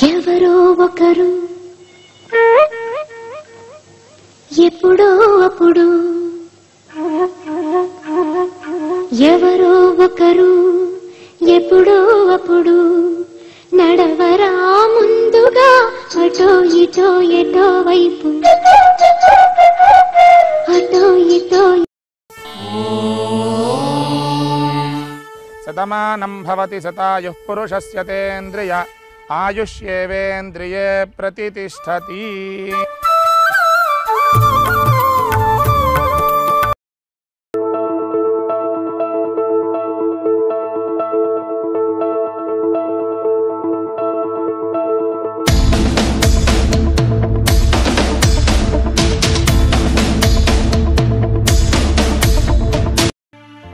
ఎవరో ఒకరు ఎప్పుడో అప్పుడు ఎవరో ఒకరు ఎప్పుడో అప్పుడు నడవరా ముందుగా అటో ఇటో ఎటో వైపు అటో ఇటో శతమానం భవతి శతాయుః పురుషస్య తేంద్రియ ఆయుష్యేవేంద్రియే ప్రతిష్టతి.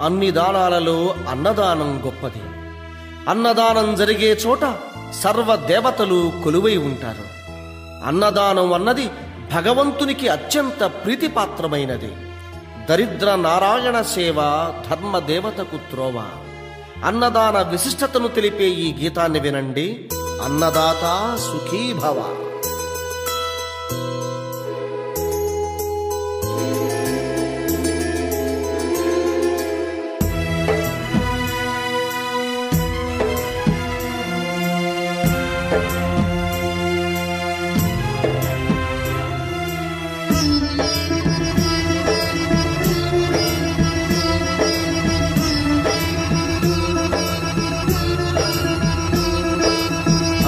అన్ని దానాలలో అన్నదానం గొప్పది. అన్నదానం జరిగే చోట సర్వ దేవతలు కొలువై ఉంటారు. అన్నదానం అన్నది భగవంతునికి అత్యంత ప్రీతిపాత్రమైనది. దరిద్ర నారాయణ సేవ ధర్మ దేవతకు త్రోవ. అన్నదాన విశిష్టతను తెలిపే ఈ గీతాన్ని వినండి. అన్నదాత సుఖీ భవ.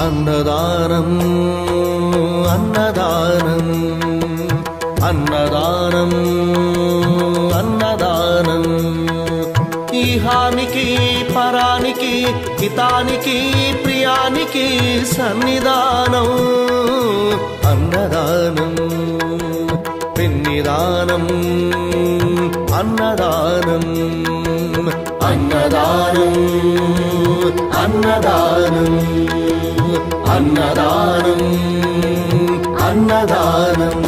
అన్నదానం అన్నదానం అన్నదానం అన్నదానం ఈహానికి పరానికి హితానికి ప్రియానికి సన్నిధానం. అన్నదానం పెన్నిదానం అన్నదానం అన్నదానం అన్నదానం అన్నదానం అన్నదానం.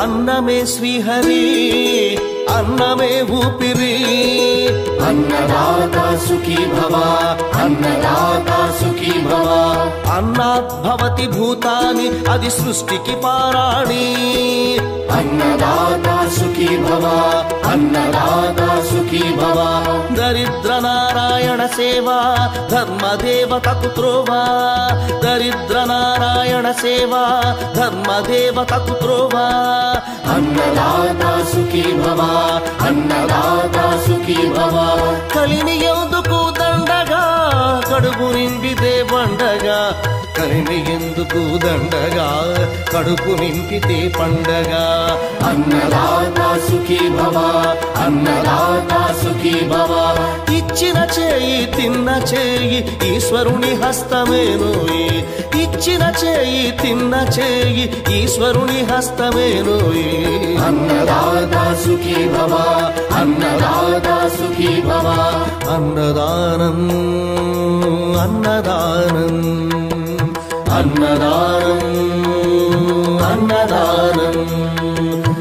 అన్నమే శ్రీహరి అన్నమే ఊపిరి. అన్నదాత సుఖీ భవ అన్నదాత సుఖీ భవ. అన్నాద్భవతి భూతాని అది సృష్టికి పారాణి. అన్నదాత సుఖీ భవ అన్నదాత సుఖీ భవ. దరిద్ర నారాయణ సేవ ధర్మదేవతకు త్రోవ. దరిద్ర నారాయణ సేవ ధర్మదేవతకు త్రోవ. అన్నదాత సుఖీ భవ అన్నదాత సుఖీ భవ. కలిని ఎందుకు దండగా కడుపు నింపితే పండగా. కలిని ఎందుకు దండగా కడుపు నింపితే పండగ. అన్నదాత సుఖీ భవ అన్నదాత సుఖీ భవ. ఇచ్చిన చేయి తిన్న చేయి ఈశ్వరుని హస్తమేనోయి. ఇచ్చిన చేయి తిన్న చేయి ఈశ్వరుని హస్తమేనోయి. అన్నదాత సుఖీ భవ అన్నదాత సుఖీ భవ. అన్నదానం అన్నదానం అన్నదానం అన్నదానం.